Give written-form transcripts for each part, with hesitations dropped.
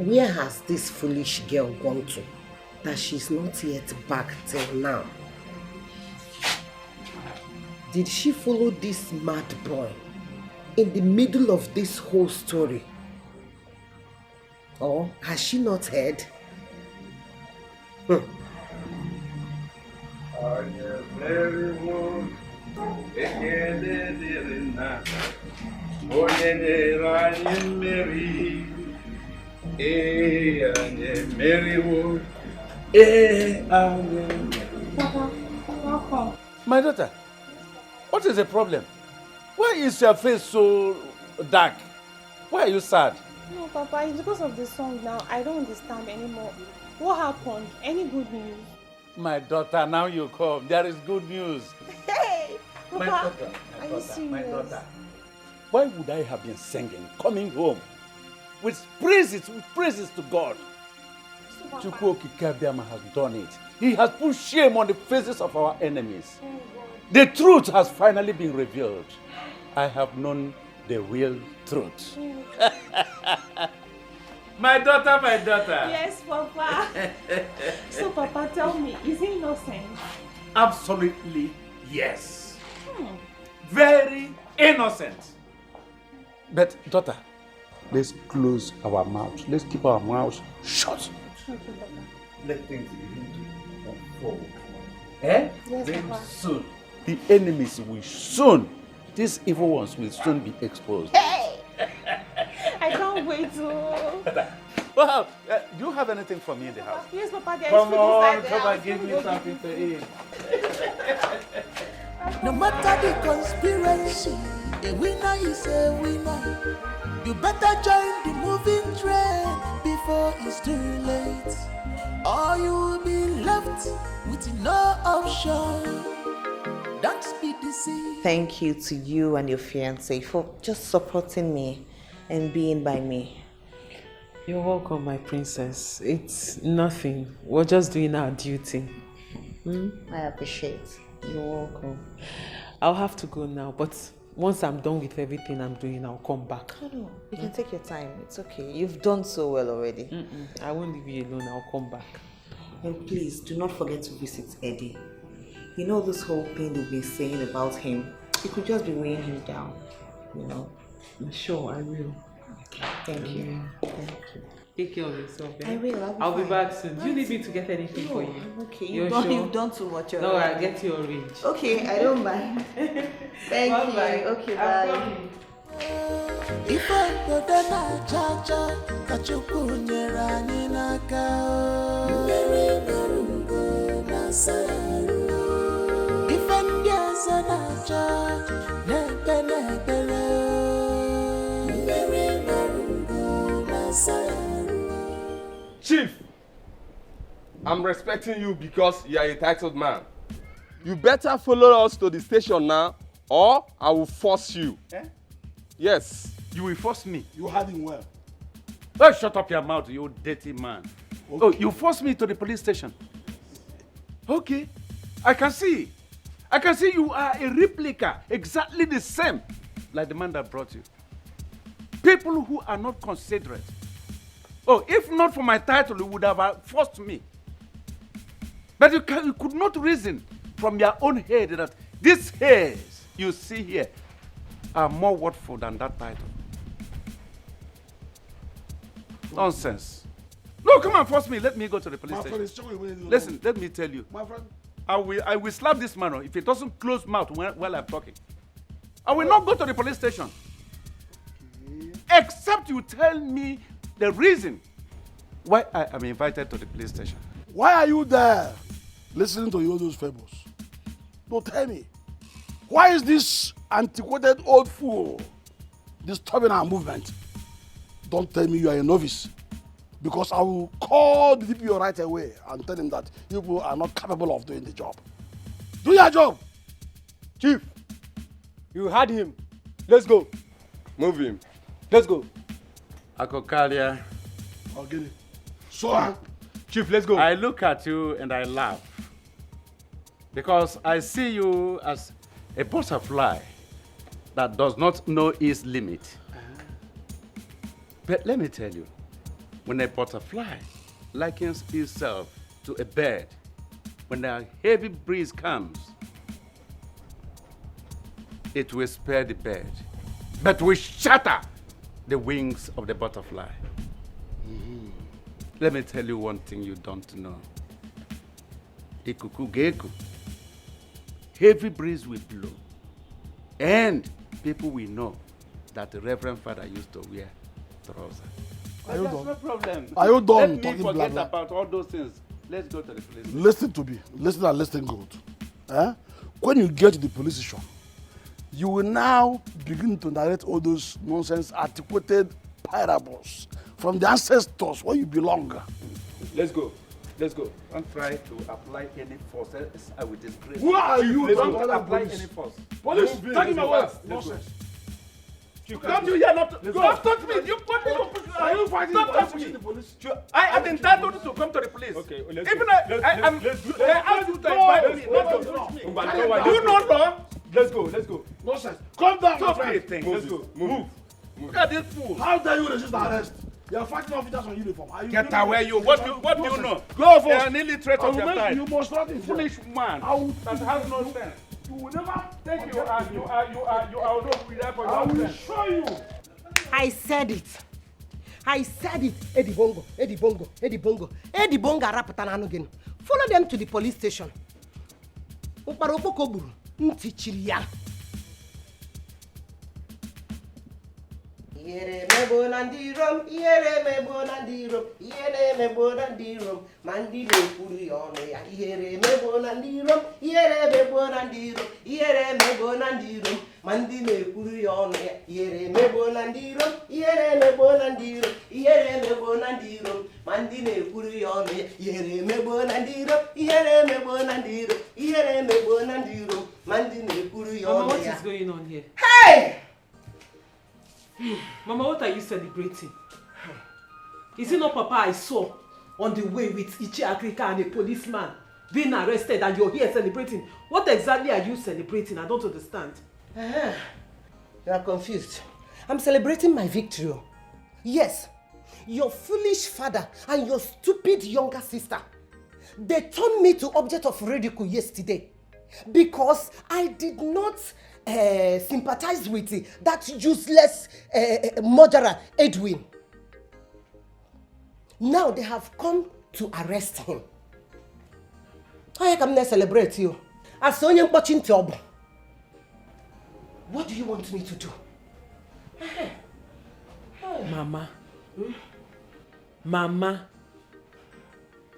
Where has this foolish girl gone to that she's not yet back till now? Did she follow this mad boy in the middle of this whole story? Or has she not heard? My daughter, what is the problem? Why is your face so dark? Why are you sad? No, Papa, it's because of the song now. I don't understand anymore. What happened? Any good news? My daughter, now you come. There is good news. Hey! Papa, My daughter, are you serious? Why would I have been singing, coming home with praises to God? Chukwu Okike has done it. He has put shame on the faces of our enemies. The truth has finally been revealed. I have known the real truth. My daughter, my daughter. Yes, Papa. So, Papa, tell me, is he innocent? Absolutely yes. Very innocent. But, daughter, let's close our mouths. Let's keep our mouths shut. Okay, Papa. Let things begin to unfold. Eh? Yes, Very Papa. soon, the enemies will soon, these evil ones will soon be exposed. Hey! I can't wait to... Well, do you have anything for me in the house? Yes, Papa, there is Come food on, inside the come house. and give me something to eat. No matter the conspiracy, a winner is a winner. You better join the moving train before it's too late, or you will be left with no option. Don't be deceived. Thank you to you and your fiancé for just supporting me and being by me. You're welcome, my princess. It's nothing. We're just doing our duty. I appreciate. You're welcome. I'll have to go now, but once I'm done with everything I'm doing, I'll come back. No, you can take your time. It's okay. You've done so well already. I won't leave you alone. I'll come back. And please, do not forget to visit Eddie. You know this whole thing they've been saying about him, it could just be weighing him down, you know? Sure, I will. Thank you. Thank you. Take care of yourself. Eh? I will. I'll be back soon. Do you need me to get anything for you? I'm okay. You're You've done too much already. No, I'll get you a range. Okay, I don't mind. Thank you. Bye. Okay, I'm bye. coming. If I go down cha-cha, kachukwu nyere anyị n'aka. Mmeri merungo na sayaru. Ife ndị ọzọ na-acha, na-ekpe na-ekpere. Mmeri merungo na sayaru. Chief, I'm respecting you because you are a titled man. You better follow us to the station now, or I will force you. Eh? Yes. You will force me. You had him well. Oh, shut up your mouth, you dirty man. Okay. Oh, you forced me to the police station. Okay, I can see. I can see you are a replica, exactly the same, like the man that brought you. People who are not considerate. Oh, if not for my title, you would have forced me. But you could not reason from your own head that these hairs you see here are more worthful than that title. Nonsense. No, come and force me. Let me go to the police station. Listen, let me tell you. My friend. I will slap this man if he doesn't close mouth while I'm talking. I will not go to the police station. Okay. Except you tell me the reason why I am invited to the police station. Why are you there listening to all those fables? Don't tell me. Why is this antiquated old fool disturbing our movement? Don't tell me you are a novice, because I will call the DPO right away and tell him that you people are not capable of doing the job. Do your job. Chief, you had him. Let's go. Move him. Let's go. Akokalia. I'll get it. So, Chief, let's go. I look at you and I laugh, because I see you as a butterfly that does not know its limit. But let me tell you, When a butterfly likens itself to a bird, when a heavy breeze comes, it will spare the bird, but will shatter the wings of the butterfly. Let me tell you one thing you don't know. Ikuku geku. Heavy breeze will blow, and people will know that the Reverend Father used to wear trousers. Are you That's done? no problem. Are you done Let me talking forget blah, blah? about all those things. Let's go to the police. Listen to me. Listen and listen good. Eh? When you get to the police station, you will now begin to narrate all those nonsense, articulated parables from the ancestors where you belong. Let's go. Let's go. Don't try to apply any force. Else I will disgrace. Who are you? Don't apply any force. Police, taking my words. Let's Nonsense. Don't you hear not? Don't touch me. You put me to push. Are you fighting? Don't touch me. The police? I am entitled to come to the police. Okay, let's Even go. I am. They ask you to invite me, not to touch me. You know law. Let's go, let's go. Nonsense. Calm down, my Stop friend. it, thing. Let's go. Move. Look at this fool. How dare you resist arrest? You are fighting officers on uniform. Are you Get away, you. What do you know? Go They are first. an illiterate I of will your make you time. must not in Foolish man I will that has no sense. You will never Thank you. You are not be there for I your will sense. show you. I said it. Eddie Bongo, Eddie Bongo, Eddie Bongo. Eddie Bongo arapụtana again. Follow them to the police station. Ụkpara okpoko gburu, ntị chiri ya. Ihere emegbo na ndị irom, ihere emegbo na ndị irom, ihere emegbo na ndị irom, ma ndị na-ekwuru ya ọnụ ya. Ihere emegbo na ndị irom, ihere emegbo na ndị irom, ihere emegbo na ndị irom, ma ndị na-ekwuru ya ọnụ ya. Ihere emegbo na ndị irom, ihere emegbo na ndị irom, ihere emegbo na ndị irom, ma ndị na-ekwuru ya ọnụ ya. Ihere emegbo na ndị irom, ihere emegbo na ndị irom, ihere emegbo na ndị irom, ma ndị na-ekwuru ya Mama, ọnụ what ya. is going on here? Hey! Mama, what are you celebrating? Is it not Papa I saw on the way with Ichi Africa and a policeman being arrested and you're here celebrating? What exactly are you celebrating? I don't understand. You are confused. I'm celebrating my victory. Yes, your foolish father and your stupid younger sister, they turned me to object of ridicule yesterday because I did not sympathize with that useless murderer, Igwe. Now they have come to arrest him. How come they celebrate you? As onye mkpochi ntị ọbụ. What do you want me to do? Mama. Mama.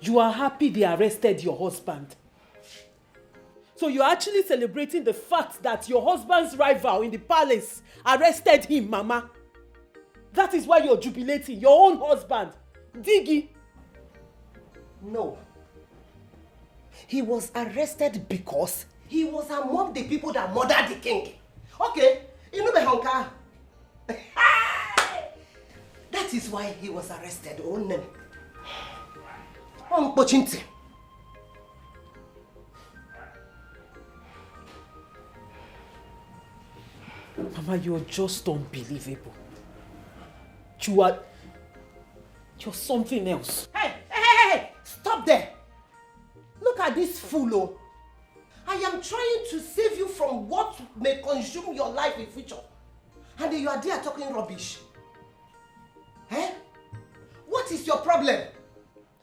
You are happy they arrested your husband. So you're actually celebrating the fact that your husband's rival in the palace arrested him, Mama. That is why you're jubilating. Your own husband. Diggy. No. He was arrested because he was among the people that murdered the king. Okay, you know the honka. That is why he was arrested. Oh, no. Pochinti. Mama, you're just unbelievable. You're something else. Hey! Stop there. Look at this fool. Oh. I am trying to save you from what may consume your life in future. And you are there talking rubbish. Eh? What is your problem?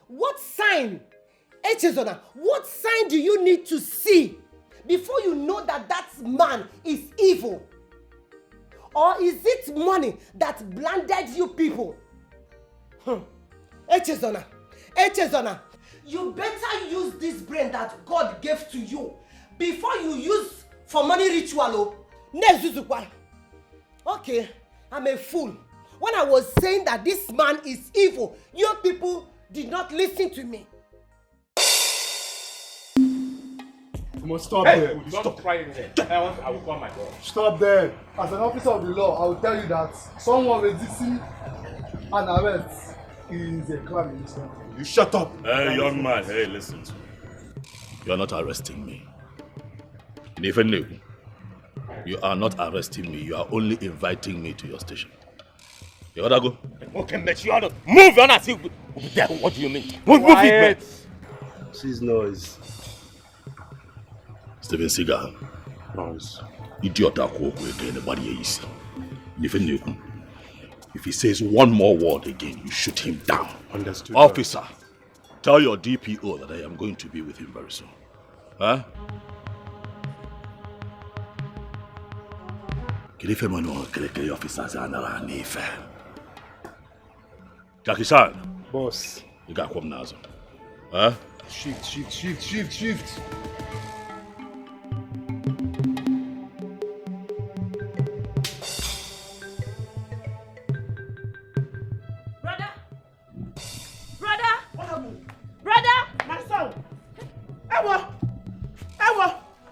What sign? Echezona, what sign do you need to see before you know that that man is evil? Or is it money that blinded you people? Echezona, you better use this brain that God gave to you before you use for money ritual. Okay, I'm a fool. When I was saying that this man is evil, you people did not listen to me. You must stop Hey, there. don't try it. I will call my boss. Stop there. As an officer of the law, I will tell you that someone resisting an arrest is a crime in this country. You shut up. Hey, young man. Hey, listen to me. You are not arresting me. You are not arresting me. You are only inviting me to your station. You gotta go. Okay, but you ought to move on and see. What do you mean? Move it, man. Cease noise. Steven Seagal. Noise. Idiot that walk again, nobody easy. If he says one more word again, you shoot him down. Understood. Officer, tell your DPO that I am going to be with him very soon. Huh? Jackie-san. Boss. You got come now. Huh? Shift.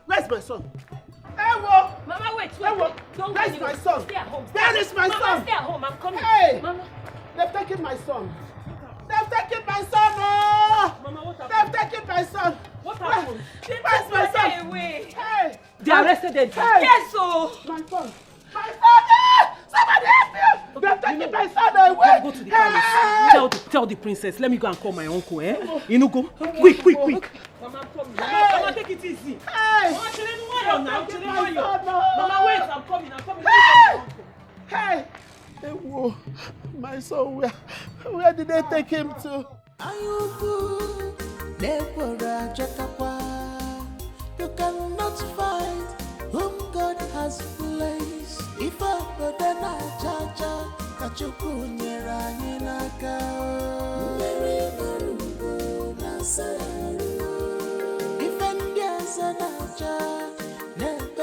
Where's my son? Ewo! Mama, wait. Ewo! Don't Where's go my son? Stay at home. Where is my son? Mama, stay at home. I'm coming. Hey! Mama. They've taken my son. They've taken my son! Oh! Mama, what happened? They've taken my son. What happened? Where's my son? Away. Hey! They arrested them. Hey! Yes, so. My son! My son! Ah! Somebody help me! They've taken my son away! Go to the palace. Tell the princess. Let me go and call my uncle, eh? You know, go. Quick. Mama, I'm coming. Hey! Mama, take it easy. Hey! Mama, Mama, wait. I'm coming. Hey! Hey! Ewo, my son, where did they take him to? You cannot fight whom God has placed. If I put an ajaja, that you kunyera ninaka. If India's an aja, nepe.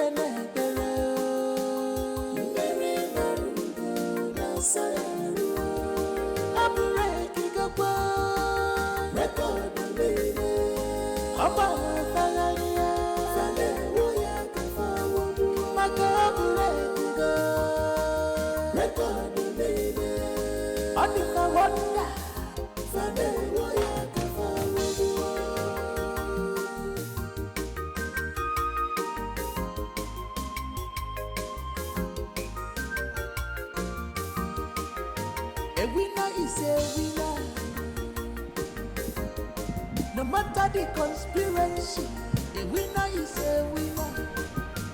A winner is a winner. No matter the conspiracy, a winner is a winner.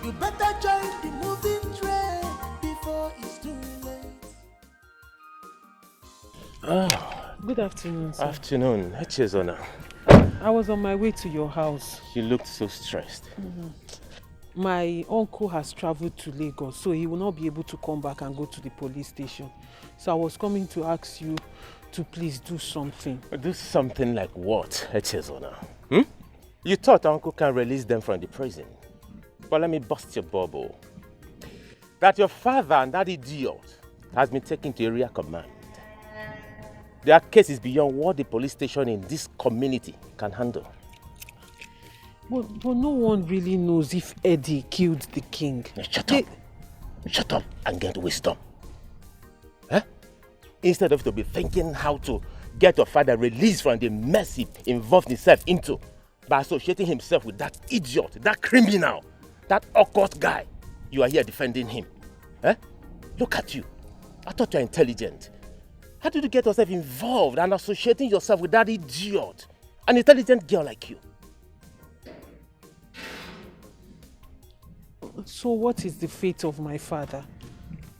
You better join the moving train before it's too late. Good afternoon, sir. Afternoon. Echezona. I was on my way to your house. You looked so stressed. My uncle has traveled to Lagos, so he will not be able to come back and go to the police station. So I was coming to ask you to please do something. Do something like what, Echezona? You thought Uncle can release them from the prison. But let me bust your bubble. That your father and that idiot has been taken to area command. Their case is beyond what the police station in this community can handle. But no one really knows if Eddie killed the king. Shut up and get wisdom. Instead of to be thinking how to get your father released from the mess he involved himself into by associating himself with that idiot, that criminal, that occult guy, you are here defending him. Look at you. I thought you were intelligent. How did you get yourself involved and associating yourself with that idiot, an intelligent girl like you? So what is the fate of my father?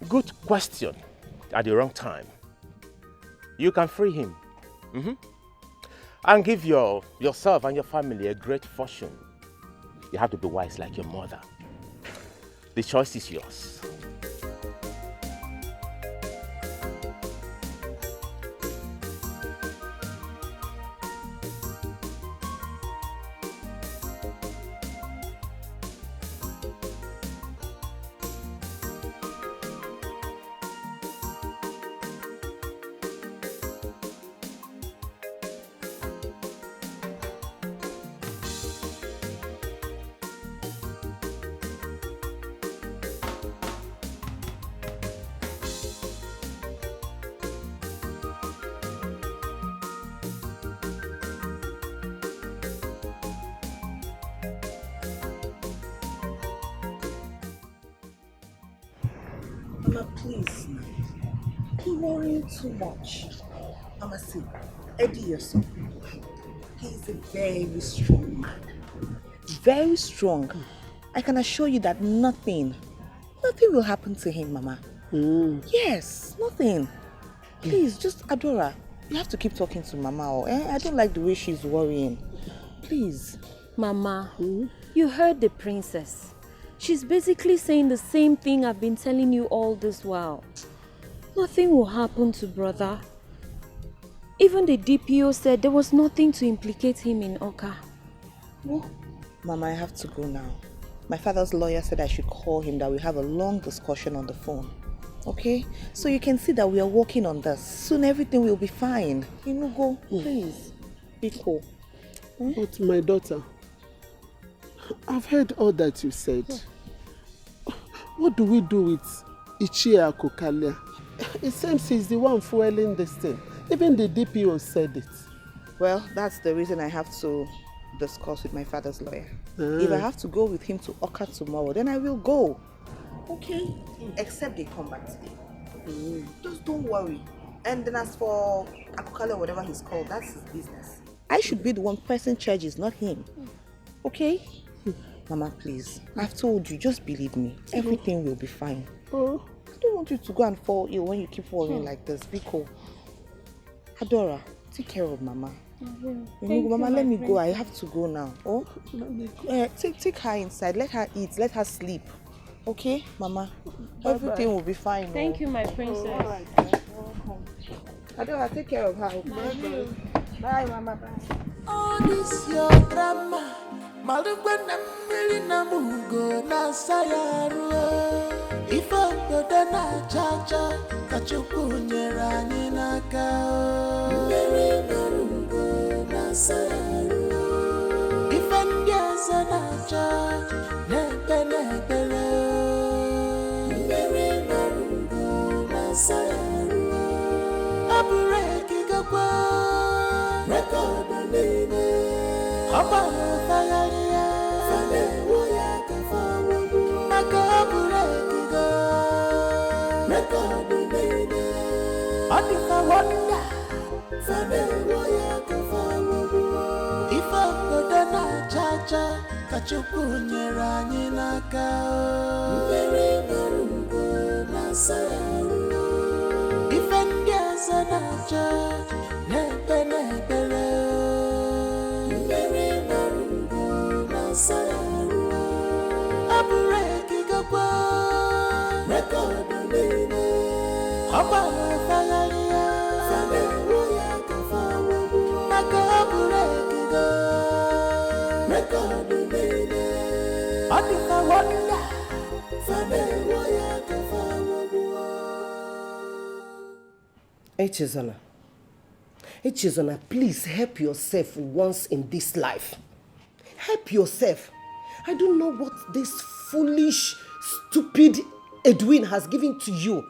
Good question. At the wrong time. You can free him. And give yourself and your family a great fortune. You have to be wise like your mother. The choice is yours. You're worrying too much. Mama, see, Eddie, your son, he's a very strong man. Very strong. I can assure you that nothing will happen to him, Mama. Yes, nothing. Please, just Adora, you have to keep talking to Mama. I don't like the way she's worrying. Please. Mama, you heard the princess. She's basically saying the same thing I've been telling you all this while. Nothing will happen to brother. Even the DPO said there was nothing to implicate him in Oka. Oh, Mama, I have to go now. My father's lawyer said I should call him, that we have a long discussion on the phone. Okay? So you can see that we are working on this. Soon everything will be fine. Go, please. Be cool. But my daughter, I've heard all that you said. What do we do with Ichie Akokalia? It seems he's the one fueling this thing. Even the DPO said it. Well, that's the reason I have to discuss with my father's lawyer. If I have to go with him to Oka tomorrow, then I will go. Okay? Except they come back today. Just don't worry. And then as for Akokalia, whatever he's called, that's his business. I should be the one pressing charges, not him. Okay? Mama, please. I've told you, just believe me. Everything will be fine. I don't want you to go and fall ill when you keep worrying like this. Be cool. Adora, take care of Mama. Mama, let me go. I have to go now. Take her inside. Let her eat. Let her sleep. Okay, Mama? Everything will be fine. Thank you, my princess. All right. Adora, take care of her. Bye, Mama. Bye. All this your drama. Malugwana mili na mugo na sayaru. Ifo dodo na chacha kachuku nyera ninaka. Mili na mugo na sayaru. Ifendiaza na cha nepe nepele. Mili na mugo na sayaru. Abure kigakwa record nene. Abba fagaria fane woya kafawu makabure kigo record nene adika wonder fane woya kafawu ifa kodana chacha kachuku nyera nyinaka mbere marungo na sayaru ifendia sanacha nepe nepele sayaru abureki gakwa record nene abala fagaria fane woya kafawu makabureki go record nene adika wonder fane woya kafawu. Echezona, please help yourself once in this life. Help yourself. I don't know what this foolish, stupid Edwin has given to you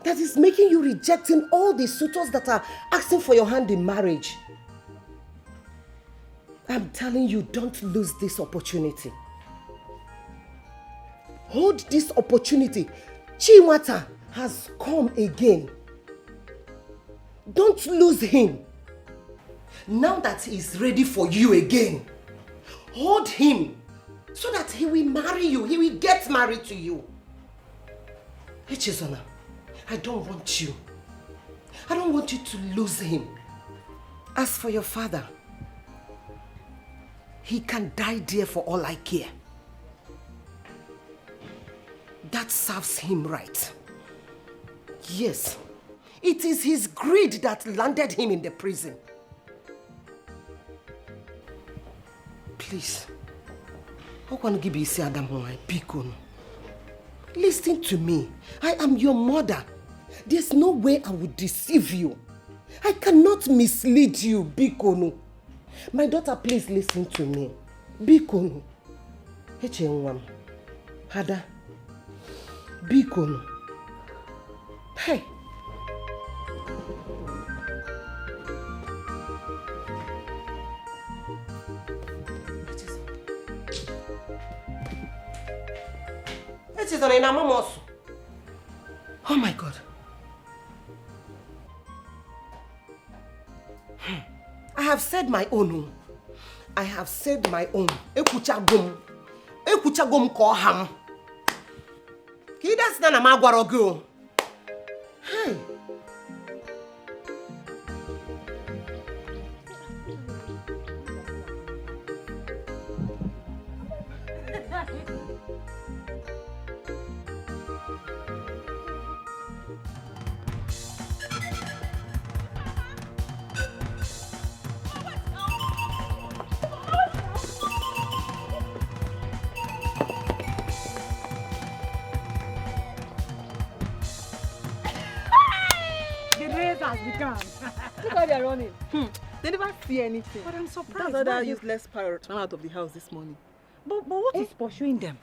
that is making you rejecting all the suitors that are asking for your hand in marriage. I'm telling you, don't lose this opportunity. Hold this opportunity. Chinwata has come again. Don't lose him. Now that he's ready for you again, hold him so that he will marry you. He will get married to you. Echezona, I don't want you. I don't want you to lose him. As for your father, he can die there for all I care. That serves him right. Yes, it is his greed that landed him in the prison. Please, listen to me. I am your mother. There's no way I would deceive you. I cannot mislead you, Bikono. My daughter, please listen to me. Bikono. Echenwam. Hada. Bikono. Hey. Oh my God. have said my own. I have said my own. Ekuchagum ko ham. Kidas na magwarogo. Hey. Look how they're running. They never see anything. But I'm surprised. That other useless pirate ran out of the house this morning. But what is pursuing them?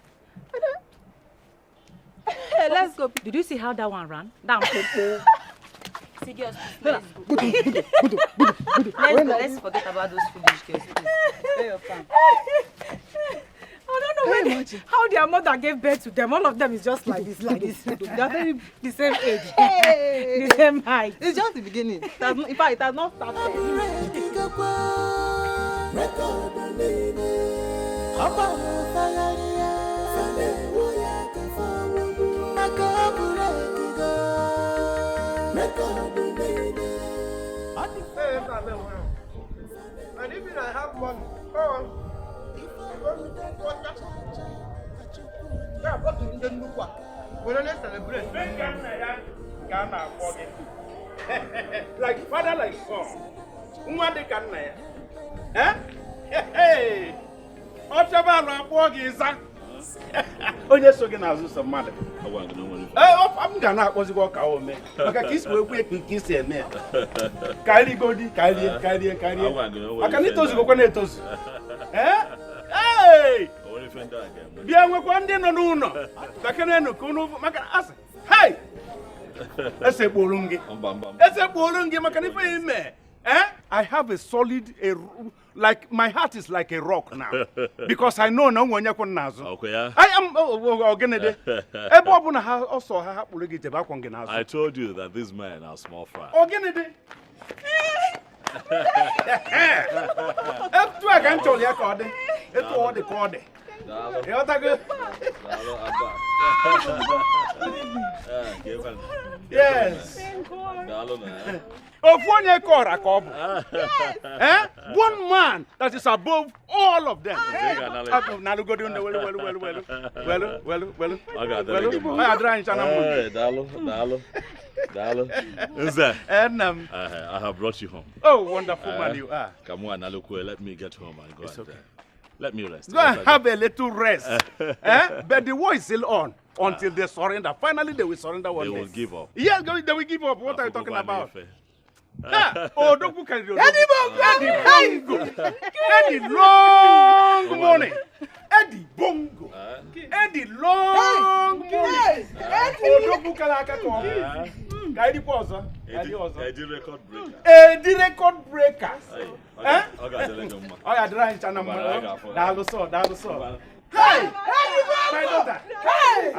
Hey, let's go. Did you see how that one ran? That one. See, girls, let's go. Let's forget about those foolish girls. Where your fan? I don't know how their mother gave birth to them. All of them is just like this. They're very the same age. Hey. The same height. It's just the beginning. In fact, it has not started. And even I have money. Like father, like son. Hey! Onye so gị na-azụ sọ mmadụ. I'm gonna akpọzi gị ọka ome. Maka ka isi wee kwe ka isi eme. Karịa godi, karịa. Maka na itozugokwa na-etozu. Hey! Bịa nwekwa ndị nọ n'ụlọ. Takenenu ka unu maka asị. Hey! Esekporo m gị maka na ife ime. I have a solid, like my heart is like a rock now, because I know no one yakon nazo. Okay, yeah. I am also I told you that these men are small fry. Ogenede. Up to I can tell you according. It's all the code. Yes. Of one year one man that is above all of them. I have brought you home. Oh, wonderful man you are. Come on, let me get home and go. It's okay. Let me rest. Go and have a little rest. But the war is still on until they surrender. Finally, they will surrender one day. They will give up. Yeah, they will give up. What are you talking about? Oh, don't look at it. Eddie long money. Eddie bongo. Eddie long money. Oh, don't look at it. Eddie pause. Eddie record breaker. Eddie record breaker. Oh, yeah, dry channel. Hey! My daughter! Hey!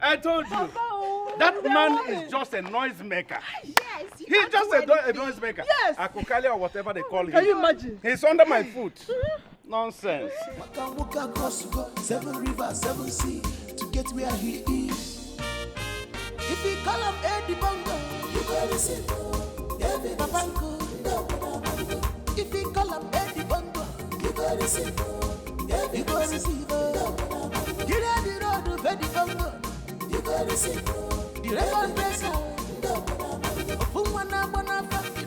I told you. That man is just a noisemaker. Yes. He's just a noisemaker. Yes. Akukali or whatever they call him. Can you imagine? He's under my foot. Nonsense. Walk across 7 rivers, 7 seas to get where he is. If we call him Eddie Bongo, you better listen. If we call him Eddie Bongo, you better listen. You go receive. Get out the road of Eddie Bongo. You go receive. The record breaker. Open one the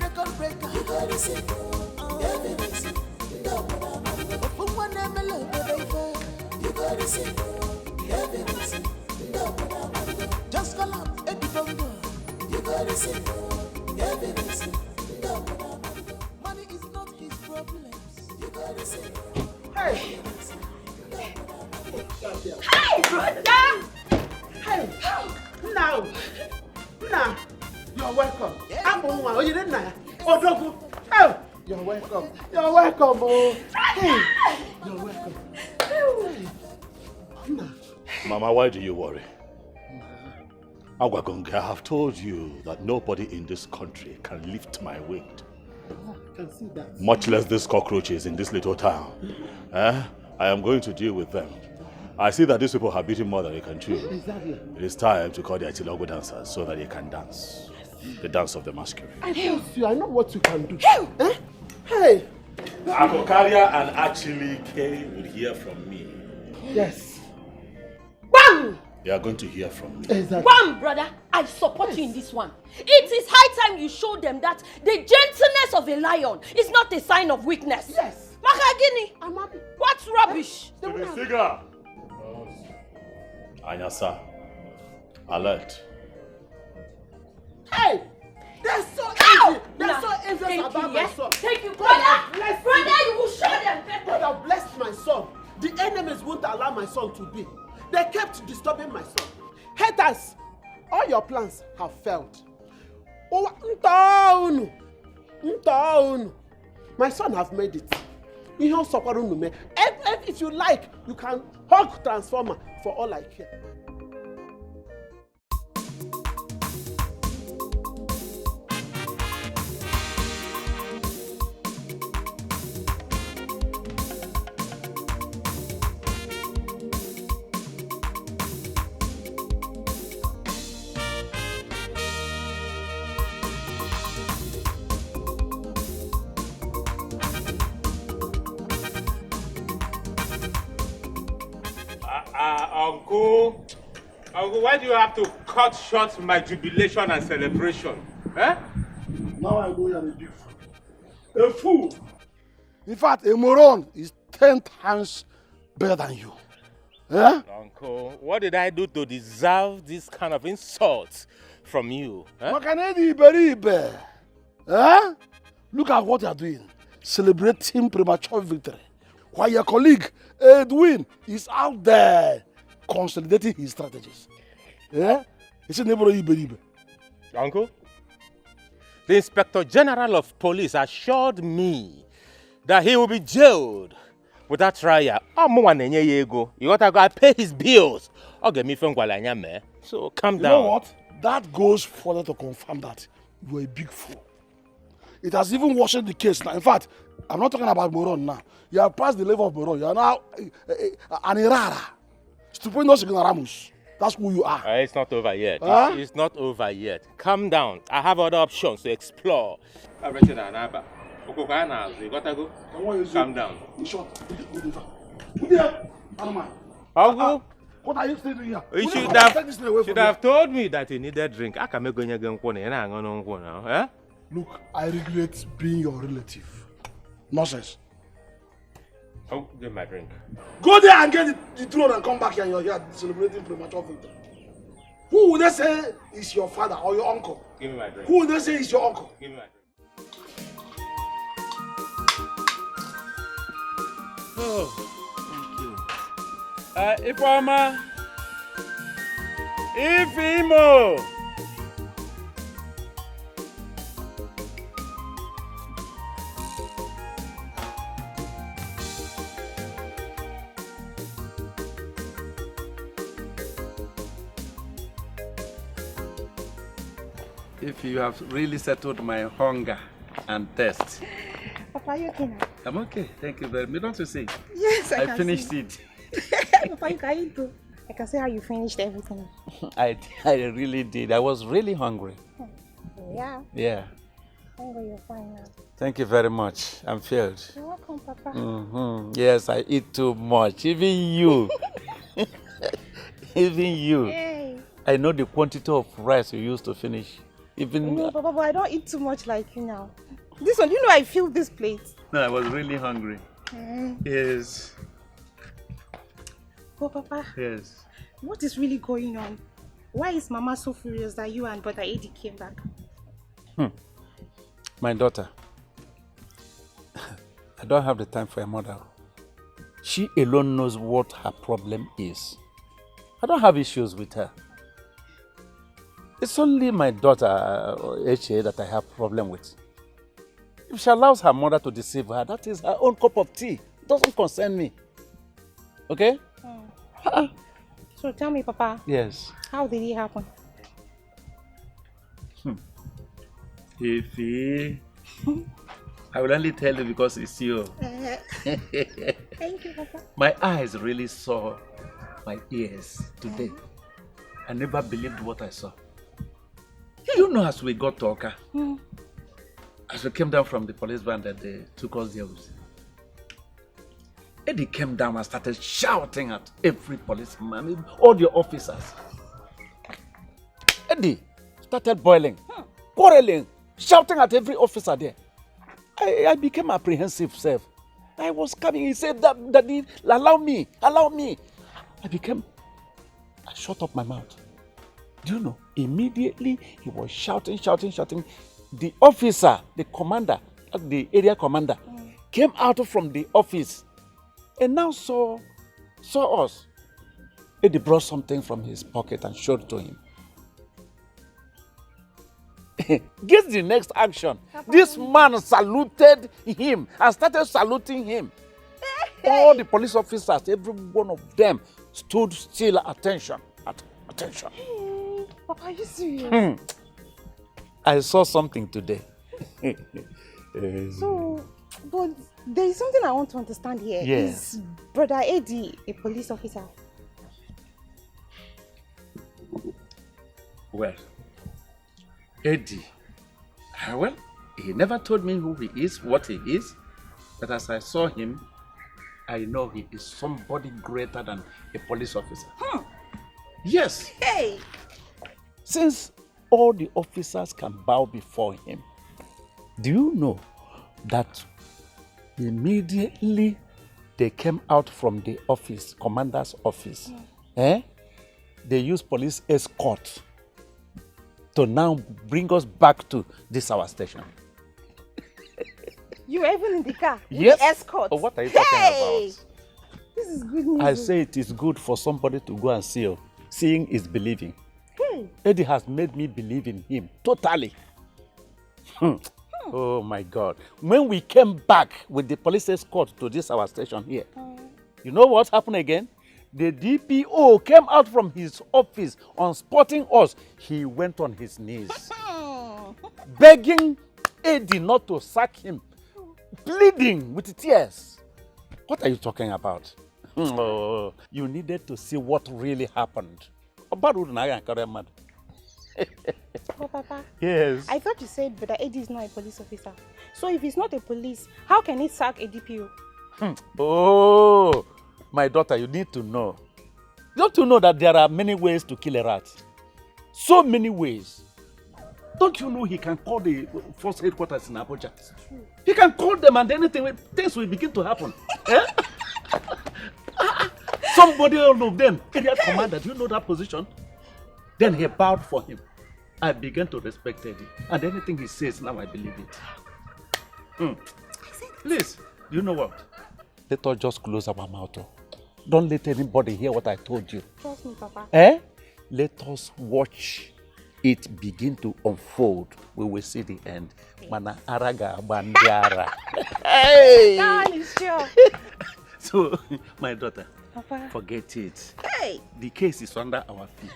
record breaker. You go receive. Open one baby. You go receive. Just call up Eddie Bongo. You go receive. Money is not his problem. You go receive. Hey! Hey, brother! Hey! Now! You're welcome. I'm the one. Oh, you didn't know? Oh, Dogu! Oh! You're welcome. You're welcome, oh! Hey! You're welcome. Mama, why do you worry? Agwagonga, I have told you that nobody in this country can lift my weight. I can see that. Much less these cockroaches in this little town. I am going to deal with them. I see that these people have beaten more than they can chew. Exactly. It is time to call the Atilogo dancers so that they can dance. Yes. The dance of the masquerade. I trust you. I know what you can do. Hey! Akokaria and actually K will hear from me. Yes. Bam! They are going to hear from me. Exactly. Bam, brother! I support you in this one. It is high time you show them that the gentleness of a lion is not a sign of weakness. Yes. Makagini! I'm happy. What's rubbish? Anyasa, alert. Hey! They're so easy. They're so envious about my son. Thank you, brother. Brother, you will show them. God have blessed my son. The enemies won't allow my son to be. They kept disturbing my son. Haters, all your plans have failed. Oh, my son have made it. If you like, you can hug Transformer for all I care. Uncle, why do you have to cut short my jubilation and celebration? Eh? Now I know you're a big fool. A fool. In fact, a moron is 10 times better than you. Eh? Uncle, what did I do to deserve this kind of insult from you? Eh? Look at what you are doing. Celebrating premature victory. While your colleague, Edwin, is out there consolidating his strategies. Yeah? Uncle, the Inspector General of Police assured me that he will be jailed without trial. You got to go pay his bills. So calm down. You know what? That goes further to confirm that you are a big fool. It has even worsened the case now. In fact, I'm not talking about moron now. You have passed the level of moron. You are now an errara. Stupendous ignoramus. That's who you are. It's not over yet. Huh? It's not over yet. Calm down. I have other options to explore. Calm down. Uncle, what are you still doing here? You should have told me that you needed drink. I can make you eh? Look, I regret being your relative. Nonsense. Oh, get my drink. Go there and get the throne and come back here and you're here celebrating premature victory. Who would they say is your father or your uncle? Give me my drink. Who would they say is your uncle? Give me my drink. Oh, thank you. Ifeoma. Ifeimo. If you have really settled my hunger and thirst. Papa, are you okay now? I'm okay, thank you very much. Don't you see? Yes, I can finished see. it. Papa, you can eat too. I can see how you finished everything. I really did. I was really hungry. Yeah. Yeah. Thank God you're fine now. Thank you very much. I'm filled. You're welcome, Papa. Yes, I eat too much. Even you. Even you. Hey. I know the quantity of rice you used to finish. Even No, Papa, but I don't eat too much like you now. This one, you know I feel this plate. No, I was really hungry. Yes. Oh, Papa. Yes. What is really going on? Why is Mama so furious that you and Brother Eddie came back? My daughter. I don't have the time for a mother. She alone knows what her problem is. I don't have issues with her. It's only my daughter, H.A., that I have problem with. If she allows her mother to deceive her, that is her own cup of tea. It doesn't concern me. Okay? So tell me, Papa. Yes. How did it happen? Ify, I will only tell you because it's you. Thank you, Papa. My eyes really saw my ears today. I never believed what I saw. You know, as we got to Oka, as we came down from the police van that they took us there with, Eddie came down and started shouting at every policeman, all the officers. Eddie started boiling, quarreling, shouting at every officer there. I became apprehensive, self. I was coming, he said, Daddy, allow me. I shut up my mouth. Do you know, immediately he was shouting. The officer, the commander, the area commander, came out from the office and now saw us. Eddie brought something from his pocket and showed it to him. Guess the next action. This man saluted him and started saluting him. All the police officers, every one of them, stood still at attention. Papa, are you serious? I saw something today. So, but there is something I want to understand here. Yeah. Is Brother Eddie a police officer? Well, Eddie, he never told me who he is, what he is, but as I saw him, I know he is somebody greater than a police officer. Yes. Hey! Since all the officers can bow before him, do you know that immediately they came out from the office, commander's office, they used police escort to now bring us back to this our station. You were even in the car? Yes. With the escort? Oh, what are you talking about? This is good news. I say it is good for somebody to go and see. Seeing is believing. Eddie has made me believe in him totally. Oh my God. When we came back with the police escort to this our station here, you know what happened again? The DPO came out from his office on spotting us. He went on his knees, begging Eddie not to sack him, pleading with tears. What are you talking about? Oh, you needed to see what really happened. Oh, Papa. Yes. I thought you said Brother Eddie is not a police officer. So if he's not a police, how can he sack a DPO? Oh, my daughter, you need to know. You have to know that there are many ways to kill a rat. So many ways. Don't you know he can call the force headquarters in Abuja? He can call them and things will begin to happen. Somebody all of them, area commander, do you know that position? Then he bowed for him. I began to respect Eddie. And anything he says, now I believe it. Please, you know what? Let us just close our mouth. Don't let anybody hear what I told you. Trust me, Papa. Let us watch it begin to unfold. We will see the end. Mana araga bandiara. Hey! God is sure. So, my daughter, Papa. forget it. Hey! The case is under our feet.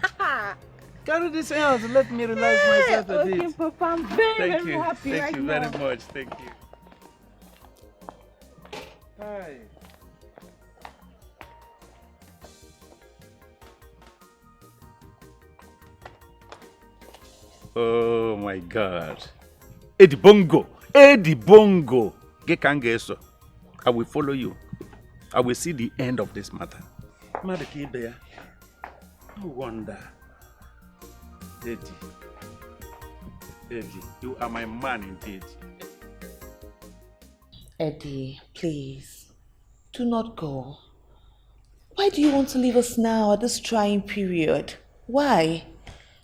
Carry this house. Let me relax myself a bit. Okay, Papa, I'm very happy Thank you right very now. much. Thank you. Hi. Oh my God. Eddie Bongo. Gekangeso. I will follow you. I will see the end of this matter. Madakibeya. No wonder. Eddie, you are my man indeed. Eddie, please, do not go. Why do you want to leave us now at this trying period? Why?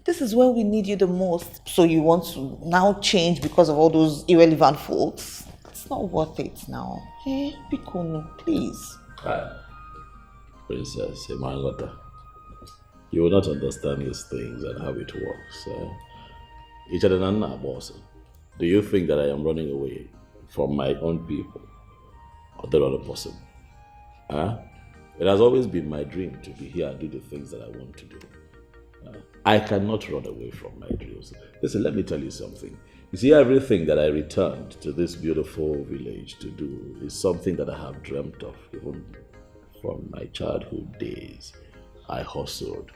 This is when we need you the most. So you want to now change because of all those irrelevant folks? It's not worth it now. Hey, Bikono, please. Princess Emangota, you will not understand these things and how it works. Do you think that I am running away from my own people? Or that other person? It has always been my dream to be here and do the things that I want to do. I cannot run away from my dreams. Listen, let me tell you something. You see, everything that I returned to this beautiful village to do is something that I have dreamt of, even from my childhood days. I hustled,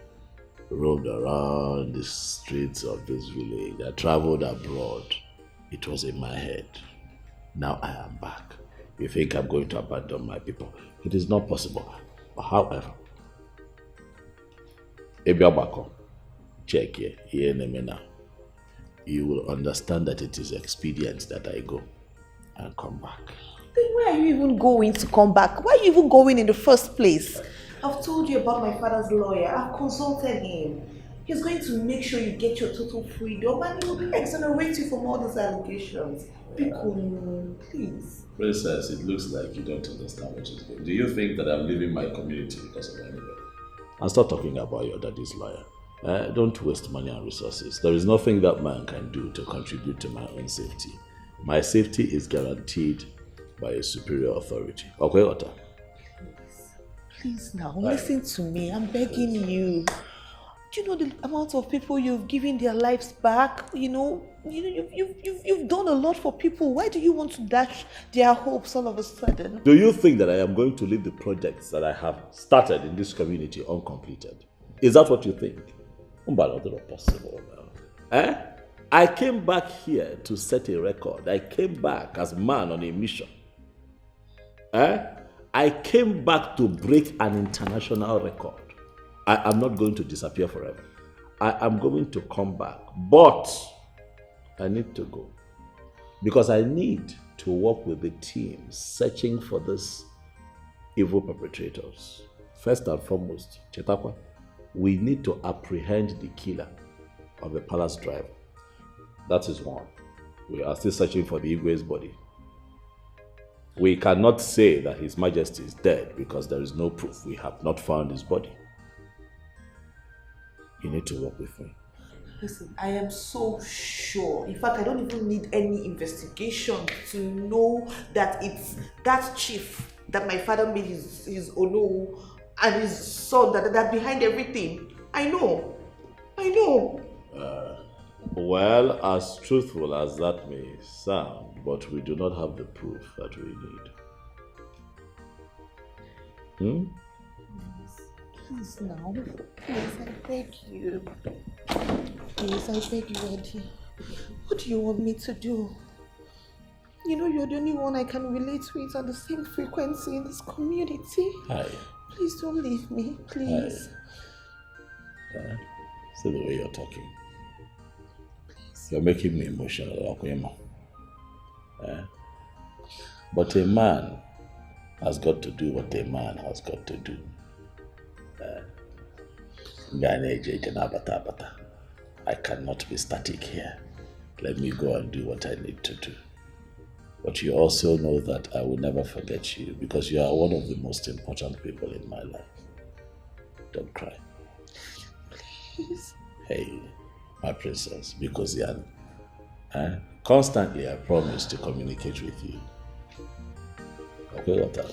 roamed around the streets of this village. I traveled abroad. It was in my head. Now I am back. You think I'm going to abandon my people? It is not possible. However, check here, now. You will understand that it is expedient that I go and come back. Then why are you even going to come back? Why are you even going in the first place? I've told you about my father's lawyer. I've consulted him. He's going to make sure you get your total freedom and he will exonerate you from all these allegations. Be cool, please. Princess, it looks like you don't understand what is going on. Do you think that I'm leaving my community because of anybody? And stop talking about your daddy's lawyer. Don't waste money and resources. There is nothing that man can do to contribute to my own safety. My safety is guaranteed by a superior authority. Okay, Otta? Please now, listen to me. I'm begging you. Do you know the amount of people you've given their lives back? You've done a lot for people. Why do you want to dash their hopes all of a sudden? Do you think that I am going to leave the projects that I have started in this community uncompleted? Is that what you think? Possible. I came back here to set a record. I came back as man on a mission. I came back to break an international record. I am not going to disappear forever. I am going to come back, but I need to go because I need to work with the team searching for these evil perpetrators. First and foremost, Chetakwa, we need to apprehend the killer of the palace driver. That is one. We are still searching for the Igwe's body. We cannot say that His Majesty is dead because there is no proof. We have not found his body. You need to work with me. Listen, I am so sure. In fact, I don't even need any investigation to know that it's that chief that my father made his Ono and his son that behind everything. I know. Well, as truthful as that may sound, but we do not have the proof that we need. Please now. Please, I beg you. Please, I beg you, Eddie. What do you want me to do? You know you're the only one I can relate with on the same frequency in this community. Hi. Please don't leave me, please. See the way you're talking. You're making me emotional, Okuyemo. But a man has got to do what a man has got to do. I cannot be static here. Let me go and do what I need to do. But you also know that I will never forget you because you are one of the most important people in my life. Don't cry. Please. Hey, my princess, because constantly I promise to communicate with you. Okay, what up?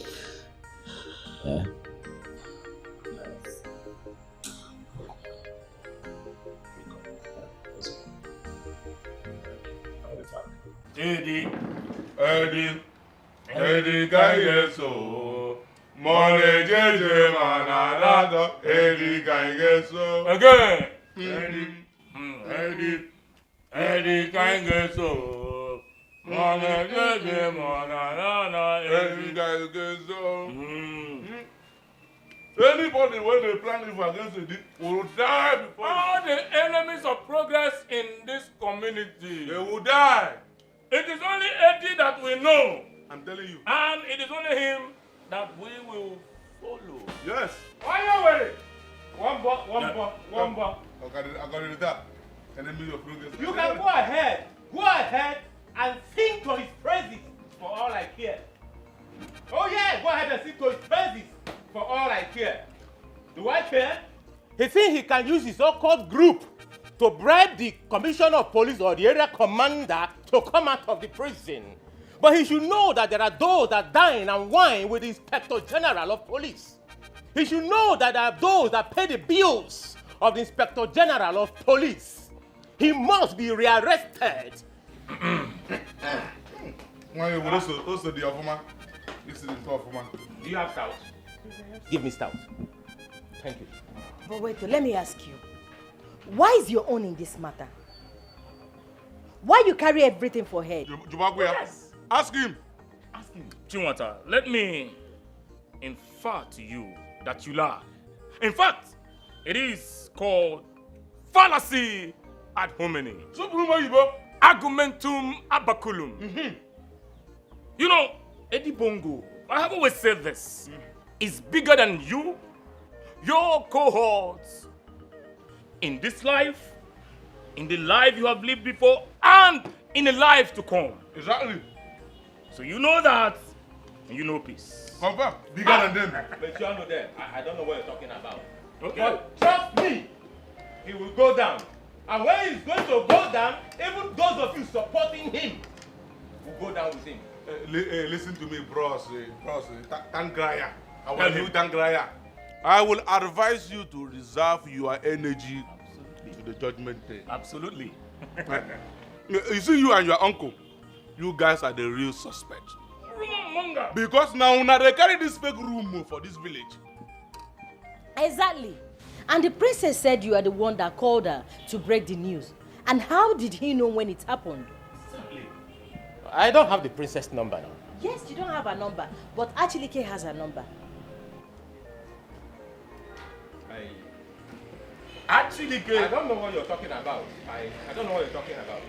Eddie, Kaigeso, Mole Jeje Manado, Eddie Kaigeso. Again, Eddie Kaigeso, Mole Jeje Manado, Eddie Kaigeso. Anybody when they plan if against it will die before. All the enemies of progress in this community, they will die. It is only Eddie that we know. I'm telling you. And it is only him that we will follow. Yes. Why are you waiting? One bar. Okay, I got it there. Enemy of progress. You can go ahead and sing to his praises for all I care. Oh yeah, go ahead and sing to his praises for all I care. Do I care? He thinks he can use his so-called group to bribe the commissioner of police or the area commander to come out of the prison. But he should know that there are those that dine and wine with the Inspector General of Police. He should know that there are those that pay the bills of the Inspector General of Police. He must be rearrested. Also the Ofuma. This is the Ofuma. Do you have stout? Give me stout. Thank you. But wait, let me ask you. Why is your own in this matter? Why you carry everything for head? Yes. Ask him. Ask him. Chinwata, let me infer to you that you lie. In fact, it is called fallacy ad hominem. Argumentum abaculum. You know, Eddie Bongo, I have always said this, is bigger than you, your cohorts, in this life, in the life you have lived before, and in the life to come. Exactly. So you know that, and you know peace. Confirm. Bigger than them. But you all know them. I don't know what you're talking about. Okay. But trust me, he will go down. And when he's going to go down, even those of you supporting him will go down with him. Listen to me, bros. Tangraya. Our new Tangraya. I will advise you to reserve your energy to the judgment day. Absolutely. You see, you and your uncle, you guys are the real suspects. Because now they carry this fake rumor for this village. Exactly. And the princess said you are the one that called her to break the news. And how did he know when it happened? I don't have the princess number now. Yes, you don't have her number, but Achilike has her number. Achilike? I don't know what you're talking about. I don't know what you're talking about.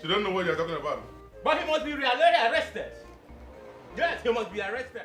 She don't know what you're talking about. But he must be arrested. Yes, he must be arrested.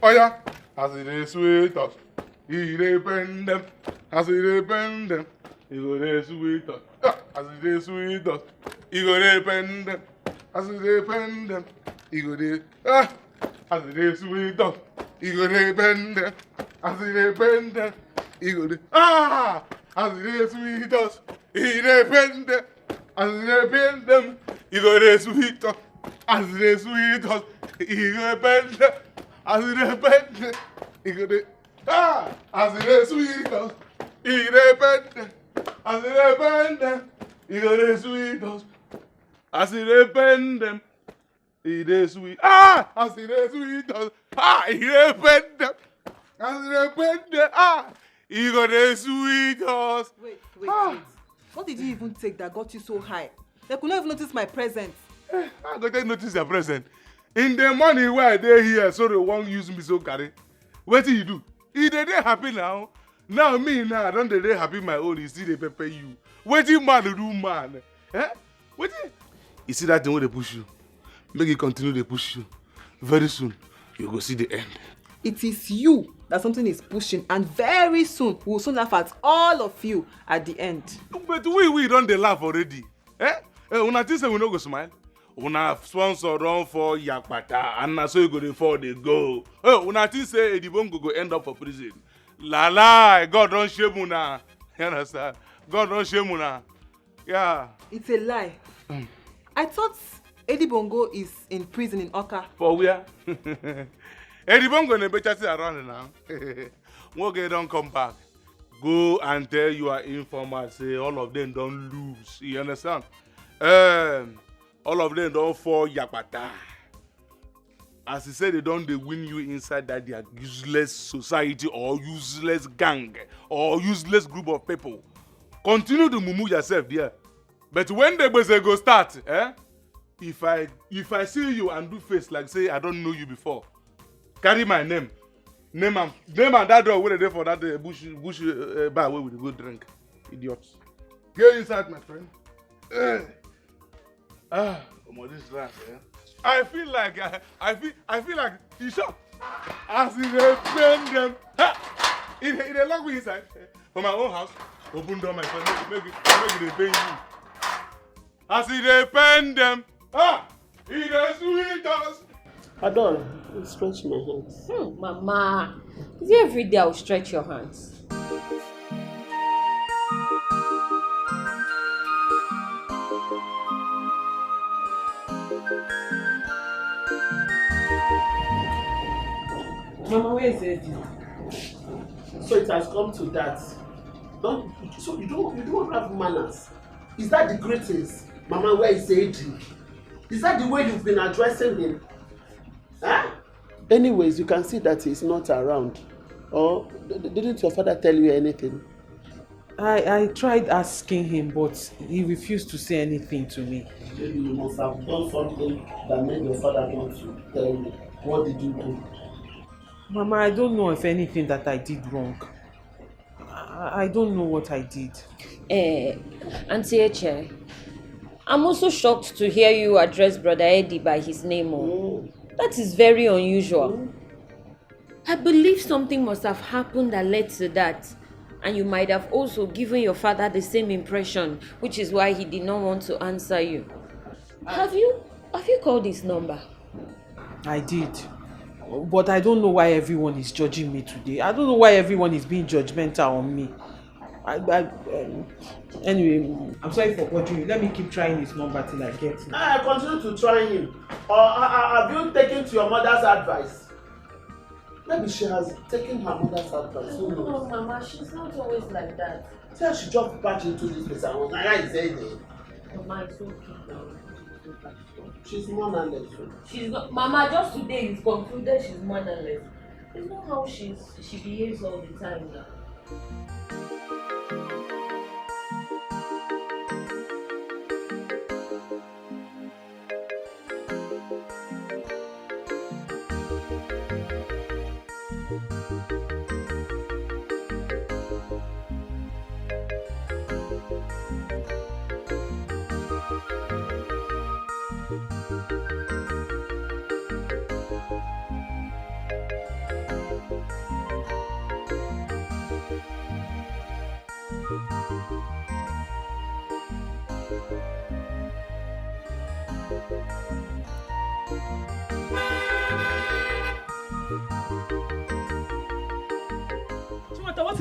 Oh yeah, as it is sweet us, he depend them. As it depend them, he go dey sweet us. As it is sweet us, he go depend them. As it depend them, he go dey. As it is sweet us, he go depend them. As it depend them, he go dey. As it is sweet us, he depend them. As it depend them, he go dey sweet us. As it is sweet us, he go depend them. As it depend them, he go dey. As it is sweet us, he depend them. As it depend them, he go dey sweet us. As it depend them, he dey sweet. As it is sweet us, he depend them. As it depend them, he go dey sweet us. Wait. What did you even take that got you so high? They could not even notice my presence. I go take notice your present. In the morning where I dey here, so they won't use me so carry. What do you do? He dey happy now. Now me now, I don't dey happy my own. You see they pepper you. What you man do man? What you see that thing where they push you? Make it continue to push you. Very soon, you go see the end. It is you that something is pushing, and very soon we will soon laugh at all of you at the end. But we don't dey laugh already. Una think say we no go smile? Una sponsor run for Yakpata, and na so you go dey fall dey go. Una think say Edibongo go end up for prison? La, God don't shame una. You understand? God don't shame una. Yeah. It's a lie. I thought Eddie Bongo is in prison in Oka. For where? Eddie Bongo ne better sit around now. Won't don't come back. Go and tell your informer, say all of them don't lose. You understand? All of them don't fall Yakpata. As he said, they don't win you inside that their useless society or useless gang or useless group of people. Continue to mumu yourself there. But when the base go start, if I see you and do face like say I don't know you before, carry my name and that door where they for that bush bar where we go drink. Idiots. Get inside, my friend. This last, I feel like you sure. As if they bend them. If they lock me inside from my own house, open door, my friend, make it they bend you. As if they bend them. It is sweet us. Adon, stretch my hands. Mama, is it every day I'll stretch your hands? Mama, where is Eddie? So it has come to that. So you don't have manners. Is that the greetings? Mama, where is Eddie? Is that the way you've been addressing him? Anyways, you can see that he's not around. Or didn't your father tell you anything? I tried asking him, but he refused to say anything to me. Maybe you must have done something that made your father want to tell you. What did you do? Mama, I don't know if anything that I did wrong. I don't know what I did. Auntie Eche, I'm also shocked to hear you address Brother Eddie by his name. That is very unusual. I believe something must have happened that led to that. And you might have also given your father the same impression, which is why he did not want to answer you. Have you called his number? I did. But I don't know why everyone is judging me today. I don't know why everyone is being judgmental on me. Anyway, I'm sorry for bothering you. Let me keep trying his number till I get him. I continue to try him. Or have you taken to your mother's advice? Maybe she has taken her mother's advice. No, Mama, she's not always like that. See how she dropped back into this place and was Mama, it's okay. She's mannerless. She's not. Mama, just today you've concluded she's mannerless. It's not how she behaves all the time now.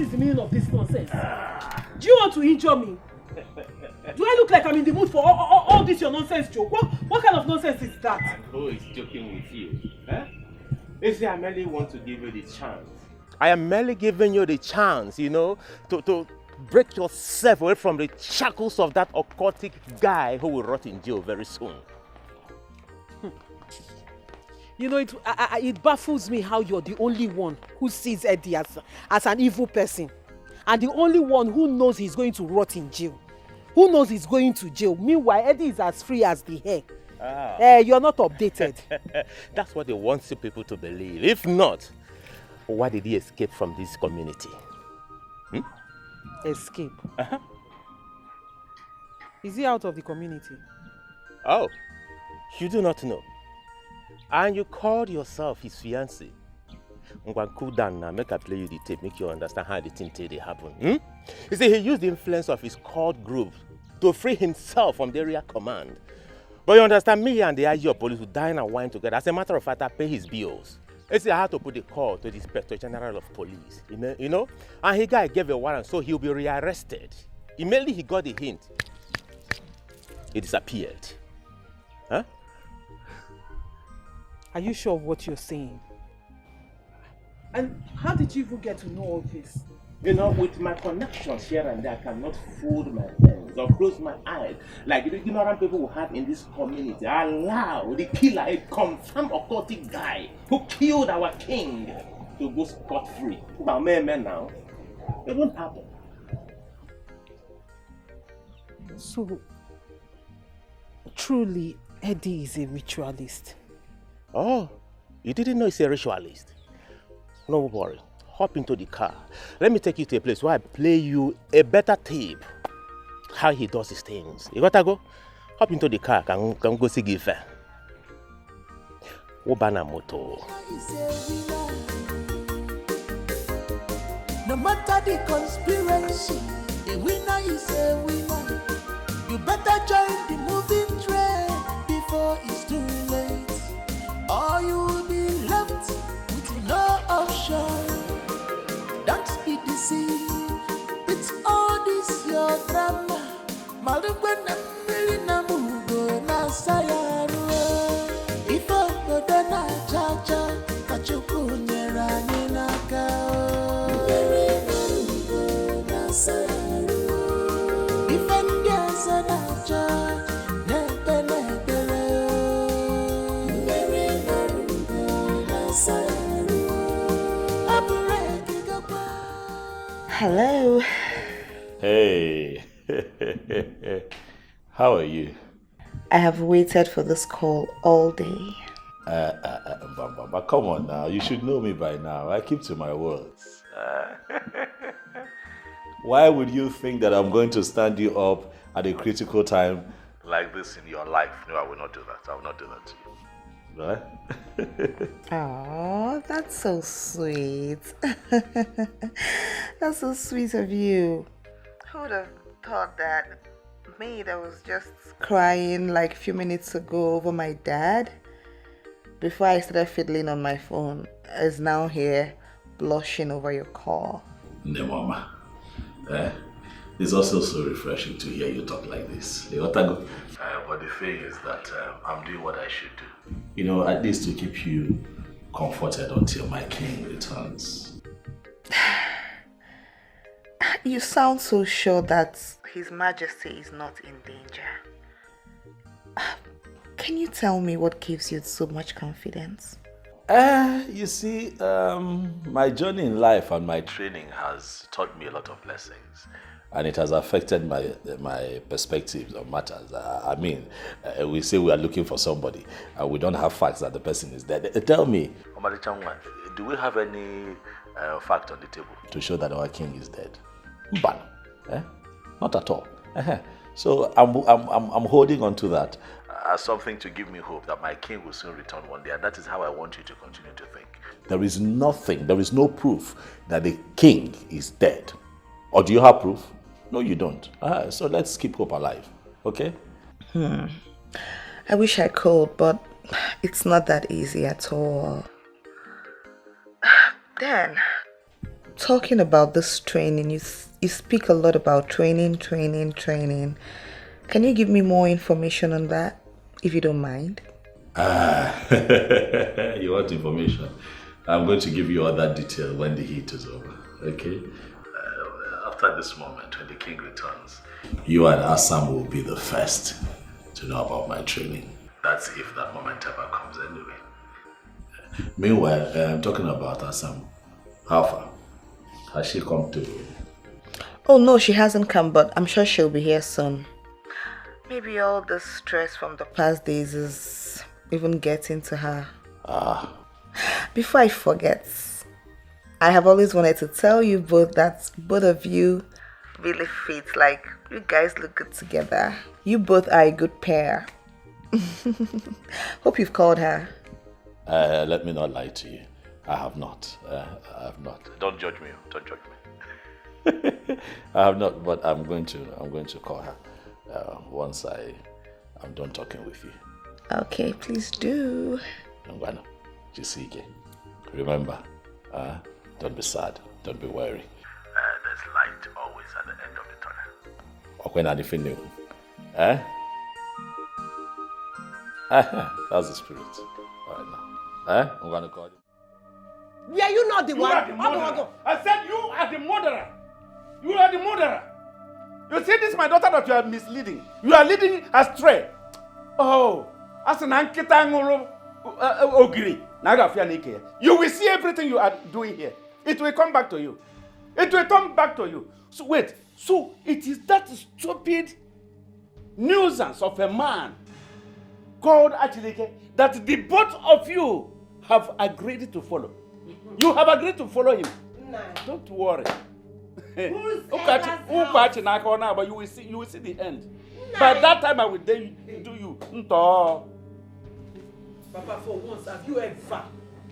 is the meaning of this nonsense? Do you want to injure me? Do I look like I'm in the mood for all this your nonsense joke? What kind of nonsense is that? And who is joking with you? Huh? They say I merely want to give you the chance. I am merely giving you the chance, you know, to break yourself away from the shackles of that occultic guy who will rot in jail very soon. You know, it baffles me how you're the only one who sees Eddie as an evil person. And the only one who knows he's going to rot in jail. Who knows he's going to jail? Meanwhile, Eddie is as free as the hair. You're not updated. That's what they want you people to believe. If not, why did he escape from this community? Escape? Is he out of the community? Oh, you do not know. And you called yourself his fiancé. I'm going to cool down now, make I play you the tape, make you understand how the thing did happen. You see, he used the influence of his cult group to free himself from the area command. But you understand, me and the IG police would dine and wine together. As a matter of fact, I pay his bills. You see, I had to put the call to the Inspector General of Police, you know? And he gave a warrant, so he'll be rearrested. Immediately he got the hint, he disappeared. Huh? Are you sure of what you're saying? And how did you even get to know all this? You know, with my connections here and there, I cannot fold my hands or close my eyes like the ignorant people we have in this community. Allow the killer, a confirmed occultic guy who killed our king, to go scot-free. Now, men now, it won't happen. So, truly, Eddie is a ritualist. Oh, you didn't know he's a ritualist? No worry. Hop into the car. Let me take you to a place where I play you a better tape. How he does his things. You gotta go? Hop into the car. Can go see Gife. Wobana moto. No matter the conspiracy, a winner is a winner. You better join the moving train before it's too late. Or you will be left with no option. Don't be deceived. It's all this your drama. Malugwana milina mugo na sayaru. If I go na chacha, kachuku nyera ninaka. Mugo na sayaru. If I'm gasa na cha, nepe nepere. Mugo na sayaru. Hello. Hey. How are you? I have waited for this call all day. Bamba, come on now. You should know me by now. I keep to my words. Why would you think that I'm going to stand you up at a critical time like this in your life? No, I will not do that. I will not do that to you. Right? Oh, that's so sweet. That's so sweet of you. Who would have thought that me that was just crying like a few minutes ago over my dad before I started fiddling on my phone is now here blushing over your call? No, Mama. It's also so refreshing to hear you talk like this. But the thing is that I'm doing what I should do. You know, at least to keep you comforted until my king returns. You sound so sure that His Majesty is not in danger. Can you tell me what gives you so much confidence? You see, my journey in life and my training has taught me a lot of lessons. And it has affected my perspectives on matters. I mean, we say we are looking for somebody, and we don't have facts that the person is dead. Tell me, do we have any fact on the table to show that our king is dead? Not at all. So I'm holding on to that as something to give me hope that my king will soon return one day, and that is how I want you to continue to think. There is no proof that the king is dead. Or do you have proof? No, you don't. So let's keep hope alive, okay? I wish I could, but it's not that easy at all. Then, talking about this training, you speak a lot about training. Can you give me more information on that, if you don't mind? You want information? I'm going to give you all that detail when the heat is over, okay? After this moment, when the king returns, you and Assam will be the first to know about my training. That's if that moment ever comes anyway. Meanwhile, I'm talking about Assam. How far? Has she come to? Oh no, she hasn't come, but I'm sure she'll be here soon. Maybe all the stress from the past days is even getting to her. Before I forget, I have always wanted to tell you both that both of you really fit. Like, you guys look good together. You both are a good pair. Hope you've called her. Let me not lie to you. I have not. Don't judge me. I have not, but I'm going to call her once I'm done talking with you. Okay, please do. Ngwana, Jisike. Remember, don't be sad, don't be worried. There's light always at the end of the tunnel. When anything new, that's the spirit. All right now, I'm gonna call you. Were you not the one? You are the murderer. I said you are the murderer. You are the murderer. You see, this is my daughter that you are misleading. You are leading astray. Oh, as an ankitanguru ogiri. You will see everything you are doing here. It will come back to you. It will come back to you. So wait. So it is that stupid nuisance of a man called Achileke that the both of you have agreed to follow. You have agreed to follow him. Nah. Don't worry. But you will see the end. Nah. By that time I will do you. Papa, for once, have you ever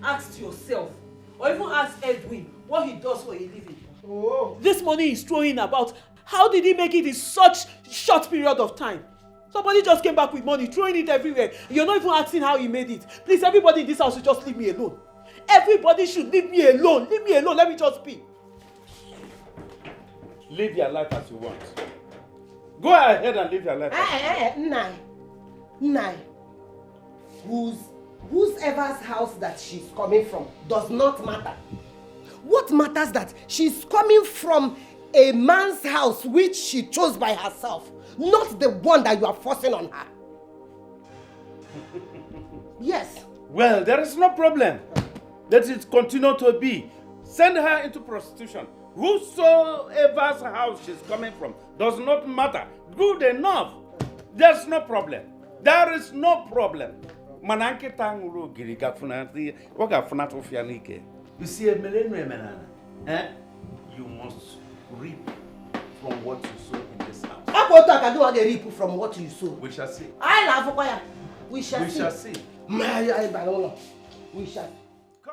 asked yourself, or even asked Edwin, what he does for a living? Oh. This money he's throwing about, how did he make it in such short period of time? Somebody just came back with money, throwing it everywhere. You're not even asking how he made it. Please, everybody in this house should just leave me alone. Everybody should leave me alone. Leave me alone. Let me just speak. Live your life as you want. Go ahead and live your life. Nai. Whoever's house that she's coming from does not matter. What matters that she's coming from a man's house which she chose by herself, not the one that you are forcing on her. Yes. Well, there is no problem. Let it continue to be. Send her into prostitution. Whosoever's house she's coming from does not matter. Good enough. There's no problem. There is no problem. You see, you must reap from what you sow in this house. From what you sow. We shall see. We shall see. We shall see.